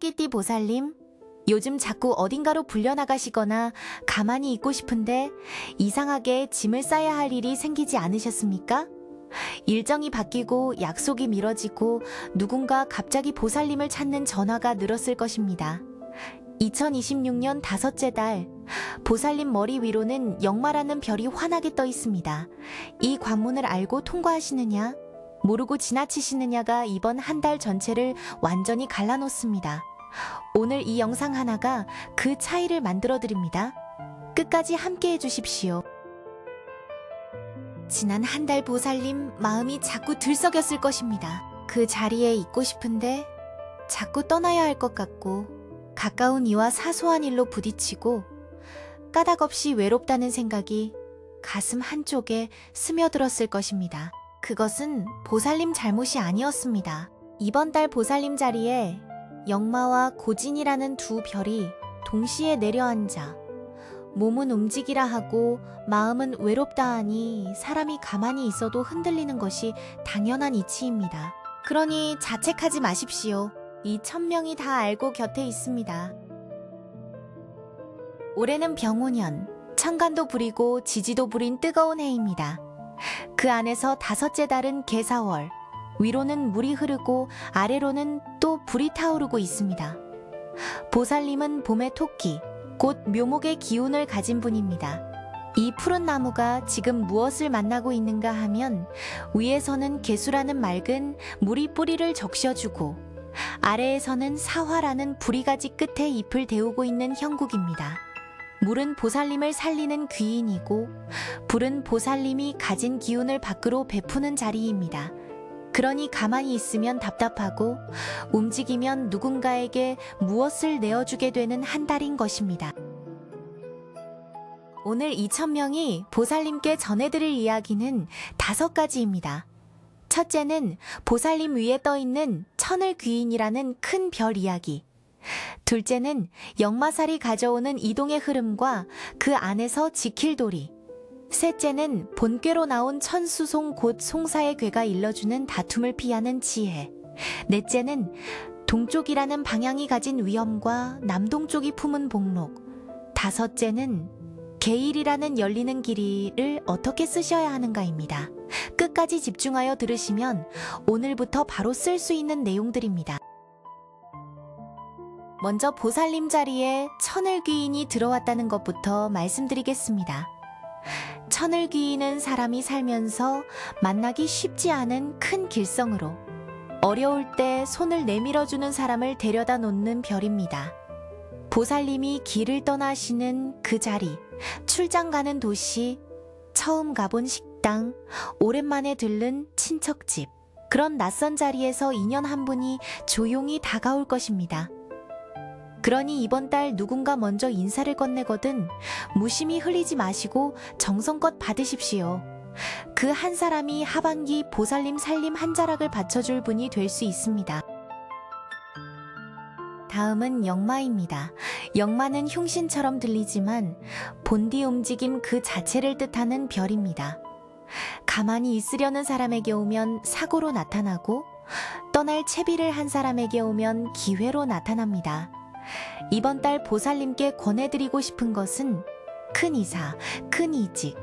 토끼띠 보살님, 요즘 자꾸 어딘가로 불려나가시거나 가만히 있고 싶은데 이상하게 짐을 싸야 할 일이 생기지 않으셨습니까? 일정이 바뀌고 약속이 미뤄지고 누군가 갑자기 보살님을 찾는 전화가 늘었을 것입니다. 2026년 다섯째 달, 보살님 머리 위로는 역마라는 별이 환하게 떠 있습니다. 이 관문을 알고 통과하시느냐, 모르고 지나치시느냐가 이번 한 달 전체를 완전히 갈라놓습니다. 오늘 이 영상 하나가 그 차이를 만들어 드립니다. 끝까지 함께 해주십시오. 지난 한 달 보살님 마음이 자꾸 들썩였을 것입니다. 그 자리에 있고 싶은데 자꾸 떠나야 할 것 같고, 가까운 이와 사소한 일로 부딪히고 까닭없이 외롭다는 생각이 가슴 한쪽에 스며들었을 것입니다. 그것은 보살님 잘못이 아니었습니다. 이번 달 보살님 자리에 역마와 고진이라는 두 별이 동시에 내려앉아 몸은 움직이라 하고 마음은 외롭다 하니 사람이 가만히 있어도 흔들리는 것이 당연한 이치입니다. 그러니 자책하지 마십시오. 이 1000명이 다 알고 곁에 있습니다. 올해는 병오년, 천간도 부리고 지지도 부린 뜨거운 해입니다. 그 안에서 다섯째 달은 개사월, 위로는 물이 흐르고 아래로는 또 불이 타오르고 있습니다. 보살님은 봄의 토끼, 곧 묘목의 기운을 가진 분입니다. 이 푸른 나무가 지금 무엇을 만나고 있는가 하면 위에서는 개수라는 맑은 물이 뿌리를 적셔주고 아래에서는 사화라는 부리가지 끝에 잎을 데우고 있는 형국입니다. 물은 보살님을 살리는 귀인이고 불은 보살님이 가진 기운을 밖으로 베푸는 자리입니다. 그러니 가만히 있으면 답답하고 움직이면 누군가에게 무엇을 내어주게 되는 한 달인 것입니다. 오늘 2000명이 보살님께 전해드릴 이야기는 5가지입니다. 첫째는 보살님 위에 떠있는 천을귀인이라는 큰 별 이야기. 둘째는 역마살이 가져오는 이동의 흐름과 그 안에서 지킬 도리. 셋째는 본궤로 나온 천수송 곧 송사의 괴가 일러주는 다툼을 피하는 지혜. 넷째는 동쪽이라는 방향이 가진 위험과 남동쪽이 품은 복록. 다섯째는 계일이라는 열리는 길이를 어떻게 쓰셔야 하는가입니다. 끝까지 집중하여 들으시면 오늘부터 바로 쓸 수 있는 내용들입니다. 먼저 보살님 자리에 천을귀인이 들어왔다는 것부터 말씀드리겠습니다. 천을귀인은 사람이 살면서 만나기 쉽지 않은 큰 길성으로 어려울 때 손을 내밀어주는 사람을 데려다 놓는 별입니다. 보살님이 길을 떠나시는 그 자리, 출장 가는 도시, 처음 가본 식당, 오랜만에 들른 친척집, 그런 낯선 자리에서 인연 한 분이 조용히 다가올 것입니다. 그러니 이번 달 누군가 먼저 인사를 건네거든 무심히 흘리지 마시고 정성껏 받으십시오. 그 한 사람이 하반기 보살님 살림 한 자락을 받쳐줄 분이 될 수 있습니다. 다음은 역마입니다. 역마는 흉신처럼 들리지만 본디 움직임 그 자체를 뜻하는 별입니다. 가만히 있으려는 사람에게 오면 사고로 나타나고 떠날 채비를 한 사람에게 오면 기회로 나타납니다. 이번 달 보살님께 권해드리고 싶은 것은 큰 이사, 큰 이직,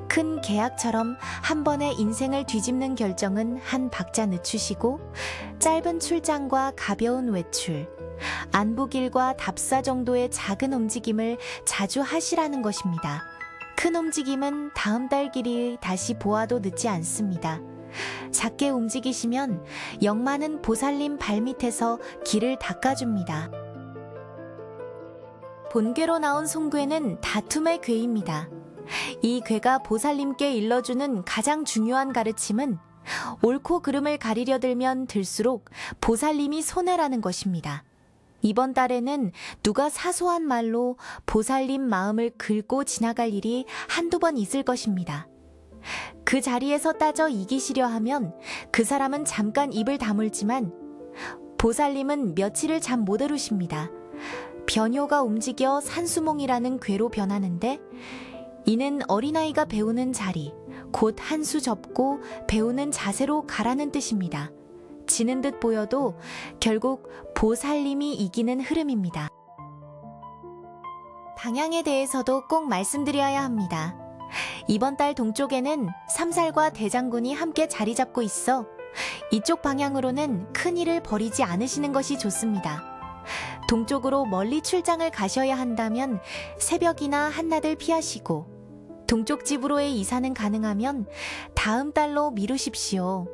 큰 계약처럼 한 번에 인생을 뒤집는 결정은 한 박자 늦추시고 짧은 출장과 가벼운 외출, 안부길과 답사 정도의 작은 움직임을 자주 하시라는 것입니다. 큰 움직임은 다음 달 길이 다시 보아도 늦지 않습니다. 작게 움직이시면 역마는 보살님 발밑에서 길을 닦아줍니다. 본궤로 나온 송괴는 다툼의 괴입니다. 이 괴가 보살님께 일러주는 가장 중요한 가르침은 옳고 그름을 가리려 들면 들수록 보살님이 손해라는 것입니다. 이번 달에는 누가 사소한 말로 보살님 마음을 긁고 지나갈 일이 한두 번 있을 것입니다. 그 자리에서 따져 이기시려 하면 그 사람은 잠깐 입을 다물지만 보살님은 며칠을 잠 못 이루십니다. 변효가 움직여 산수몽이라는 괴로 변하는데 이는 어린아이가 배우는 자리, 곧 한 수 접고 배우는 자세로 가라는 뜻입니다. 지는 듯 보여도 결국 보살님이 이기는 흐름입니다. 방향에 대해서도 꼭 말씀드려야 합니다. 이번 달 동쪽에는 삼살과 대장군이 함께 자리 잡고 있어 이쪽 방향으로는 큰일을 벌이지 않으시는 것이 좋습니다. 동쪽으로 멀리 출장을 가셔야 한다면 새벽이나 한낮을 피하시고 동쪽 집으로의 이사는 가능하면 다음 달로 미루십시오.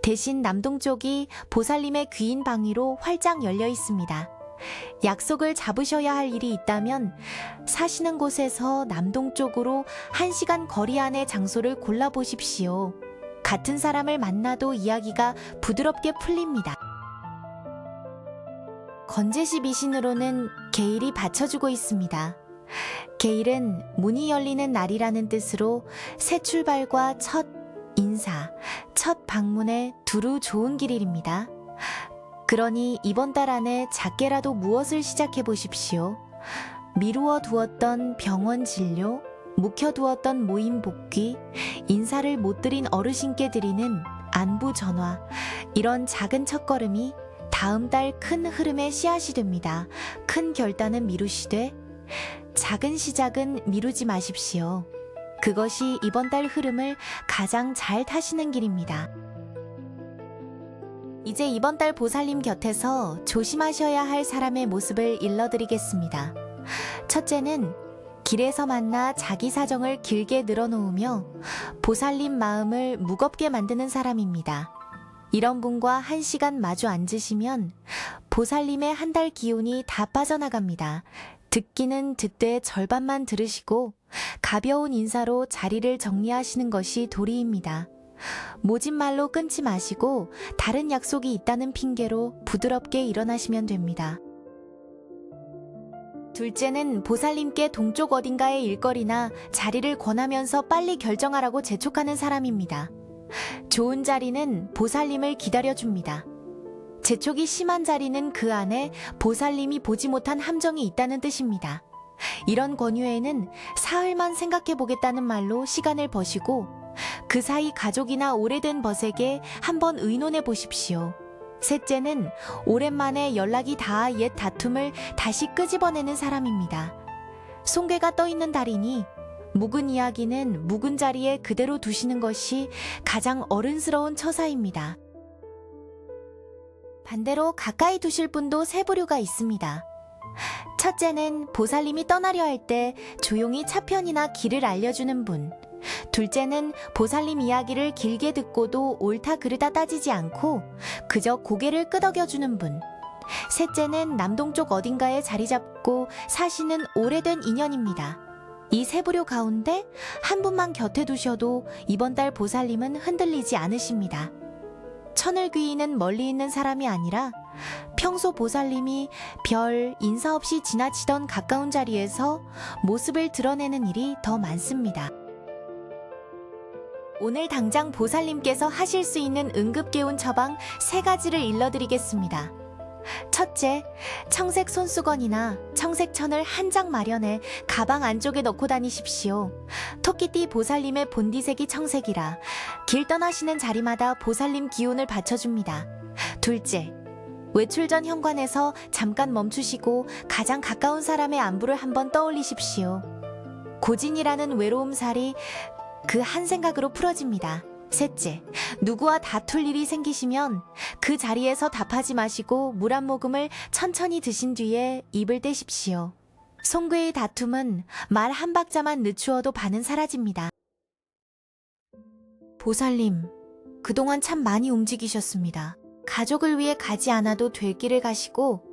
대신 남동쪽이 보살님의 귀인 방위로 활짝 열려 있습니다. 약속을 잡으셔야 할 일이 있다면 사시는 곳에서 남동쪽으로 1시간 거리 안의 장소를 골라보십시오. 같은 사람을 만나도 이야기가 부드럽게 풀립니다. 건재시 미신으로는 게일이 받쳐주고 있습니다. 게일은 문이 열리는 날이라는 뜻으로 새 출발과 첫 인사, 첫 방문에 두루 좋은 길일입니다. 그러니 이번 달 안에 작게라도 무엇을 시작해 보십시오. 미루어 두었던 병원 진료, 묵혀두었던 모임 복귀, 인사를 못 드린 어르신께 드리는 안부 전화, 이런 작은 첫걸음이 다음 달 큰 흐름의 씨앗이 됩니다. 큰 결단은 미루시되 작은 시작은 미루지 마십시오. 그것이 이번 달 흐름을 가장 잘 타시는 길입니다. 이제 이번 달 보살님 곁에서 조심하셔야 할 사람의 모습을 일러드리겠습니다. 첫째는 길에서 만나 자기 사정을 길게 늘어놓으며 보살님 마음을 무겁게 만드는 사람입니다. 이런 분과 1시간 마주 앉으시면 보살님의 한 달 기운이 다 빠져나갑니다. 듣기는 듣되 절반만 들으시고 가벼운 인사로 자리를 정리하시는 것이 도리입니다. 모진 말로 끊지 마시고 다른 약속이 있다는 핑계로 부드럽게 일어나시면 됩니다. 둘째는 보살님께 동쪽 어딘가의 일거리나 자리를 권하면서 빨리 결정하라고 재촉하는 사람입니다. 좋은 자리는 보살님을 기다려줍니다. 재촉이 심한 자리는 그 안에 보살님이 보지 못한 함정이 있다는 뜻입니다. 이런 권유에는 사흘만 생각해보겠다는 말로 시간을 버시고 그 사이 가족이나 오래된 벗에게 한번 의논해 보십시오. 셋째는 오랜만에 연락이 닿아 옛 다툼을 다시 끄집어내는 사람입니다. 송괴가 떠있는 달이니 묵은 이야기는 묵은 자리에 그대로 두시는 것이 가장 어른스러운 처사입니다. 반대로 가까이 두실 분도 세 부류가 있습니다. 첫째는 보살님이 떠나려 할 때 조용히 차편이나 길을 알려주는 분. 둘째는 보살님 이야기를 길게 듣고도 옳다 그르다 따지지 않고 그저 고개를 끄덕여주는 분. 셋째는 남동쪽 어딘가에 자리 잡고 사시는 오래된 인연입니다. 이 세 부류 가운데 한 분만 곁에 두셔도 이번 달 보살님은 흔들리지 않으십니다. 천을귀인은 멀리 있는 사람이 아니라 평소 보살님이 별 인사 없이 지나치던 가까운 자리에서 모습을 드러내는 일이 더 많습니다. 오늘 당장 보살님께서 하실 수 있는 응급개운 처방 3가지를 일러드리겠습니다. 첫째, 청색 손수건이나 청색 천을 한 장 마련해 가방 안쪽에 넣고 다니십시오. 토끼띠 보살님의 본디색이 청색이라 길 떠나시는 자리마다 보살님 기운을 받쳐줍니다. 둘째, 외출 전 현관에서 잠깐 멈추시고 가장 가까운 사람의 안부를 한번 떠올리십시오. 고진이라는 외로움살이 그 한 생각으로 풀어집니다. 셋째, 누구와 다툴 일이 생기시면 그 자리에서 답하지 마시고 물 한 모금을 천천히 드신 뒤에 입을 떼십시오. 송괴의 다툼은 말 한 박자만 늦추어도 반은 사라집니다. 보살님, 그동안 참 많이 움직이셨습니다. 가족을 위해 가지 않아도 될 길을 가시고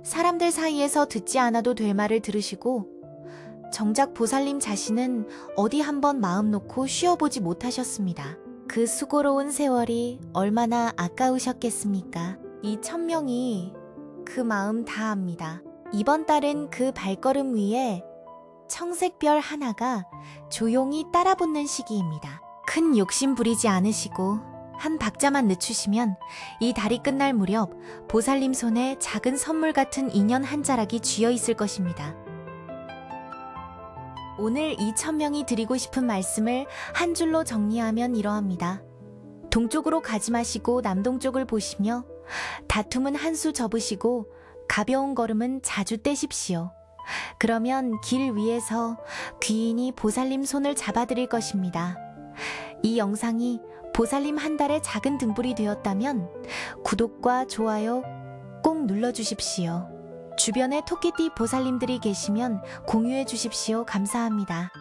사람들 사이에서 듣지 않아도 될 말을 들으시고 정작 보살님 자신은 어디 한번 마음 놓고 쉬어보지 못하셨습니다. 그 수고로운 세월이 얼마나 아까우셨겠습니까? 이 1000명이 그 마음 다 압니다. 이번 달은 그 발걸음 위에 청색별 하나가 조용히 따라붙는 시기입니다. 큰 욕심 부리지 않으시고 한 박자만 늦추시면 이 달이 끝날 무렵 보살님 손에 작은 선물 같은 인연 한 자락이 쥐어 있을 것입니다. 오늘 이 1000명이 드리고 싶은 말씀을 한 줄로 정리하면 이러합니다. 동쪽으로 가지 마시고 남동쪽을 보시며 다툼은 한 수 접으시고 가벼운 걸음은 자주 떼십시오. 그러면 길 위에서 귀인이 보살님 손을 잡아드릴 것입니다. 이 영상이 보살님 한 달의 작은 등불이 되었다면 구독과 좋아요 꼭 눌러주십시오. 주변에 토끼띠 보살님들이 계시면 공유해 주십시오. 감사합니다.